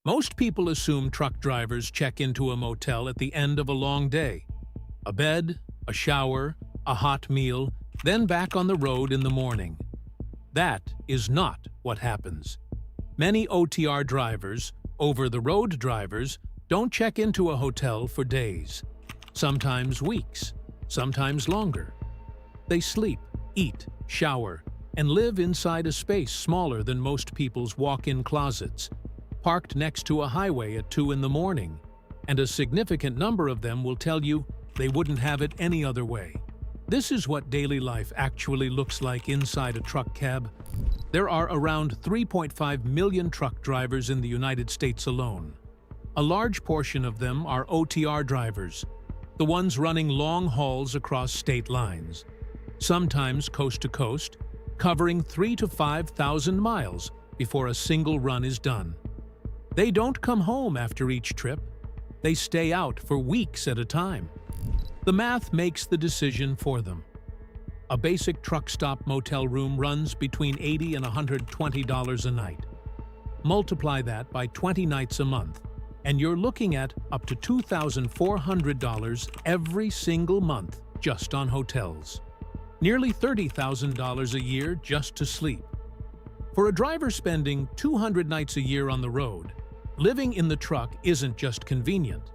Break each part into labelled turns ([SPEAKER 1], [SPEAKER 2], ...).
[SPEAKER 1] Most people assume truck drivers check into a motel at the end of a long day. A bed, a shower, a hot meal, then back on the road in the morning. That is not what happens. Many OTR drivers, over-the-road drivers, don't check into a hotel for days, sometimes weeks, sometimes longer. They sleep, eat, shower, and live inside a space smaller than most people's walk-in closets, parked next to a highway at 2 in the morning, and a significant number of them will tell you they wouldn't have it any other way. This is what daily life actually looks like inside a truck cab. There are around 3.5 million truck drivers in the United States alone. A large portion of them are OTR drivers, the ones running long hauls across state lines, sometimes coast to coast, covering 3,000 to 5,000 miles before a single run is done. They don't come home after each trip. They stay out for weeks at a time. The math makes the decision for them. A basic truck stop motel room runs between $80 and $120 a night. Multiply that by 20 nights a month, and you're looking at up to $2,400 every single month just on hotels. Nearly $30,000 a year just to sleep. For a driver spending 200 nights a year on the road, living in the truck isn't just convenient.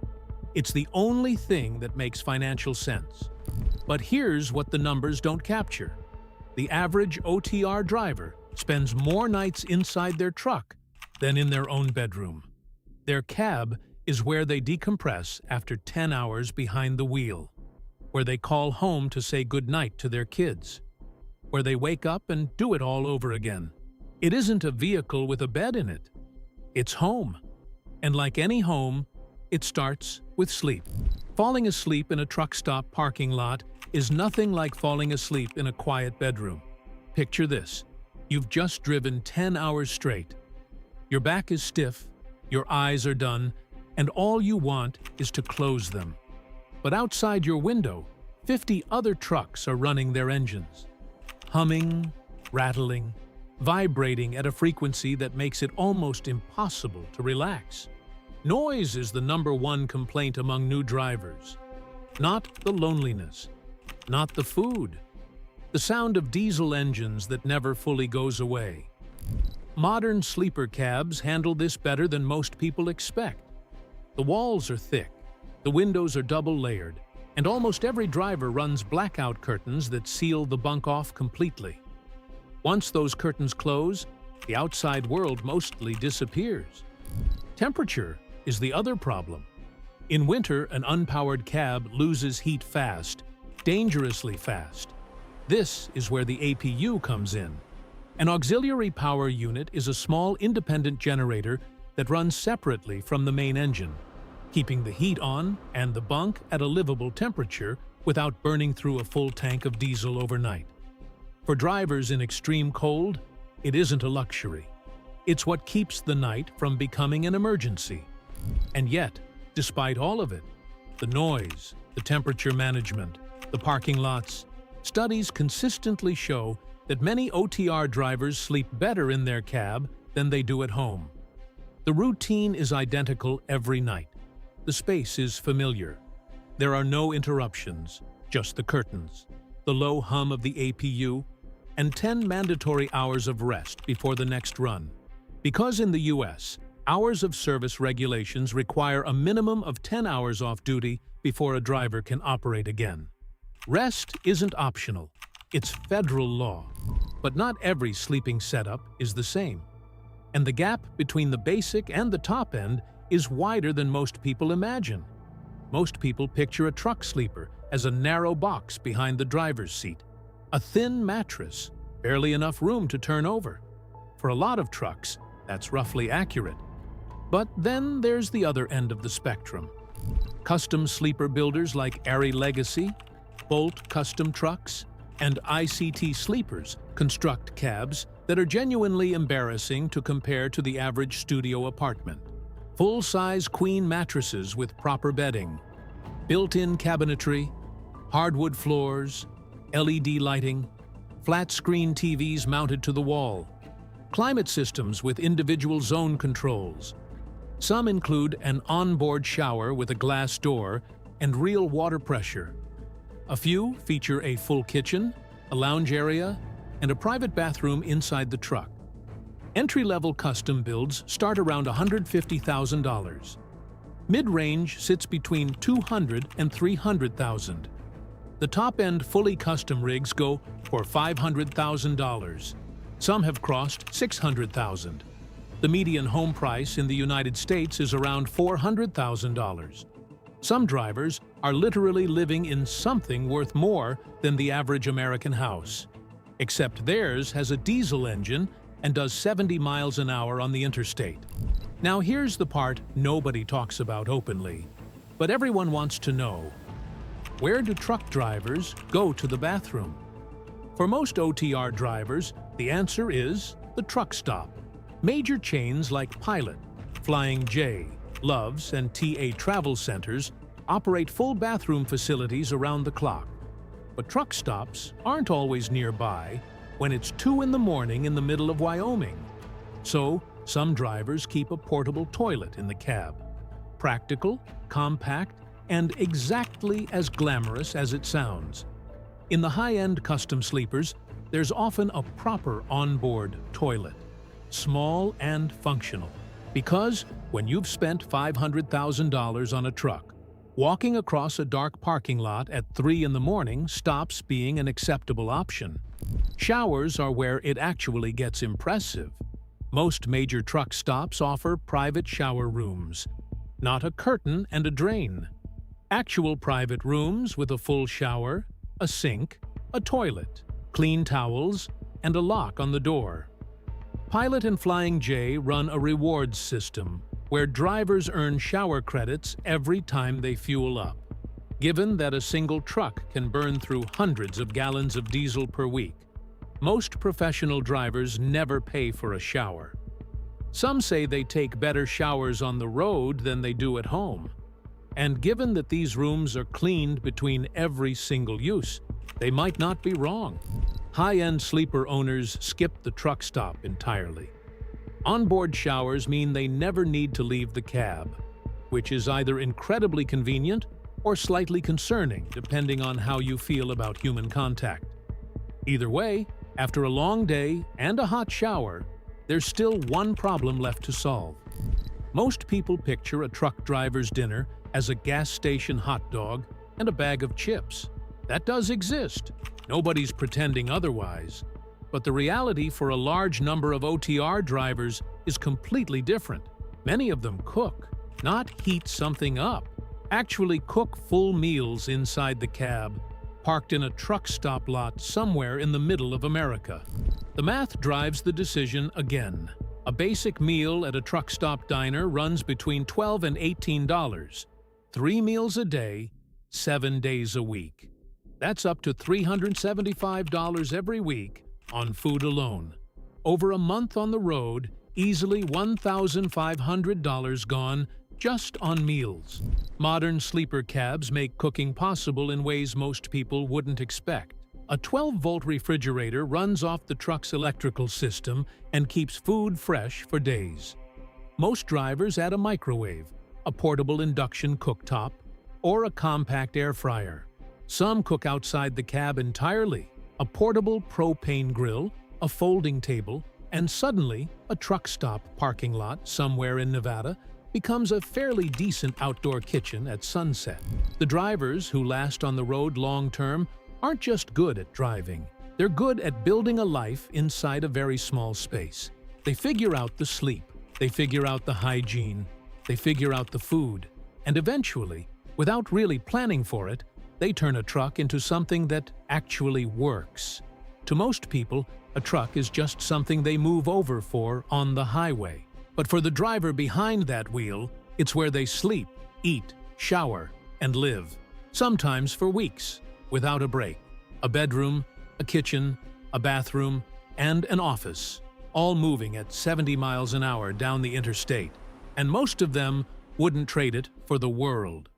[SPEAKER 1] It's the only thing that makes financial sense. But here's what the numbers don't capture. The average OTR driver spends more nights inside their truck than in their own bedroom. Their cab is where they decompress after 10 hours behind the wheel, where they call home to say goodnight to their kids, where they wake up and do it all over again. It isn't a vehicle with a bed in it. It's home. And like any home, it starts with sleep. Falling asleep in a truck stop parking lot is nothing like falling asleep in a quiet bedroom. Picture this. You've just driven 10 hours straight. Your back is stiff, your eyes are done, and all you want is to close them. But outside your window, 50 other trucks are running their engines. Humming, rattling, vibrating at a frequency that makes it almost impossible to relax. Noise is the #1 complaint among new drivers. Not the loneliness, not the food, the sound of diesel engines that never fully goes away. Modern sleeper cabs handle this better than most people expect. The walls are thick, the windows are double-layered, and almost every driver runs blackout curtains that seal the bunk off completely. Once those curtains close, the outside world mostly disappears. Temperature is the other problem. In winter, an unpowered cab loses heat fast, dangerously fast. This is where the APU comes in. An auxiliary power unit is a small independent generator that runs separately from the main engine, keeping the heat on and the bunk at a livable temperature without burning through a full tank of diesel overnight. For drivers in extreme cold, it isn't a luxury. It's what keeps the night from becoming an emergency. And yet, despite all of it, the noise, the temperature management, the parking lots, studies consistently show that many OTR drivers sleep better in their cab than they do at home. The routine is identical every night. The space is familiar. There are no interruptions, just the curtains, the low hum of the APU, and 10 mandatory hours of rest before the next run. Because in the US, hours of service regulations require a minimum of 10 hours off duty before a driver can operate again. Rest isn't optional. It's federal law. But not every sleeping setup is the same. And the gap between the basic and the top end is wider than most people imagine. Most people picture a truck sleeper as a narrow box behind the driver's seat. A thin mattress, barely enough room to turn over. For a lot of trucks, that's roughly accurate. But then there's the other end of the spectrum. Custom sleeper builders like Array Legacy, Bolt Custom Trucks, and ICT Sleepers construct cabs that are genuinely embarrassing to compare to the average studio apartment. Full-size queen mattresses with proper bedding, built-in cabinetry, hardwood floors, LED lighting, flat-screen TVs mounted to the wall, climate systems with individual zone controls. Some include an onboard shower with a glass door and real water pressure. A few feature a full kitchen, a lounge area, and a private bathroom inside the truck. Entry-level custom builds start around $150,000. Mid-range sits between $200,000 and $300,000. The top-end fully custom rigs go for $500,000. Some have crossed $600,000. The median home price in the United States is around $400,000. Some drivers are literally living in something worth more than the average American house. Except theirs has a diesel engine and does 70 miles an hour on the interstate. Now here's the part nobody talks about openly, but everyone wants to know. Where do truck drivers go to the bathroom? For most OTR drivers, the answer is the truck stop. Major chains like Pilot, Flying J, Love's, and TA Travel Centers operate full bathroom facilities around the clock. But truck stops aren't always nearby when it's 2 in the morning in the middle of Wyoming. So, some drivers keep a portable toilet in the cab. Practical, compact, and exactly as glamorous as it sounds. In the high-end custom sleepers, there's often a proper onboard toilet. Small and functional. Because when you've spent $500,000 on a truck, walking across a dark parking lot at 3 in the morning stops being an acceptable option. Showers are where it actually gets impressive. Most major truck stops offer private shower rooms, not a curtain and a drain. Actual private rooms with a full shower, a sink, a toilet, clean towels, and a lock on the door. Pilot and Flying J run a rewards system where drivers earn shower credits every time they fuel up. Given that a single truck can burn through hundreds of gallons of diesel per week, most professional drivers never pay for a shower. Some say they take better showers on the road than they do at home. And given that these rooms are cleaned between every single use, they might not be wrong. High-end sleeper owners skip the truck stop entirely. Onboard showers mean they never need to leave the cab, which is either incredibly convenient or slightly concerning, depending on how you feel about human contact. Either way, after a long day and a hot shower, there's still one problem left to solve. Most people picture a truck driver's dinner as a gas station hot dog and a bag of chips. That does exist. Nobody's pretending otherwise. But the reality for a large number of OTR drivers is completely different. Many of them cook, not heat something up. Actually cook full meals inside the cab, parked in a truck stop lot somewhere in the middle of America. The math drives the decision again. A basic meal at a truck stop diner runs between $12 and $18. 3 meals a day, 7 days a week. That's up to $375 every week on food alone. Over a month on the road, easily $1,500 gone just on meals. Modern sleeper cabs make cooking possible in ways most people wouldn't expect. A 12-volt refrigerator runs off the truck's electrical system and keeps food fresh for days. Most drivers add a microwave, a portable induction cooktop, or a compact air fryer. Some cook outside the cab entirely, a portable propane grill, a folding table, and suddenly a truck stop parking lot somewhere in Nevada becomes a fairly decent outdoor kitchen at sunset. The drivers who last on the road long-term aren't just good at driving. They're good at building a life inside a very small space. They figure out the sleep, they figure out the hygiene, they figure out the food, and eventually, without really planning for it, they turn a truck into something that actually works. To most people, a truck is just something they move over for on the highway. But for the driver behind that wheel, it's where they sleep, eat, shower, and live. Sometimes for weeks, without a break. A bedroom, a kitchen, a bathroom, and an office, all moving at 70 miles an hour down the interstate. And most of them wouldn't trade it for the world.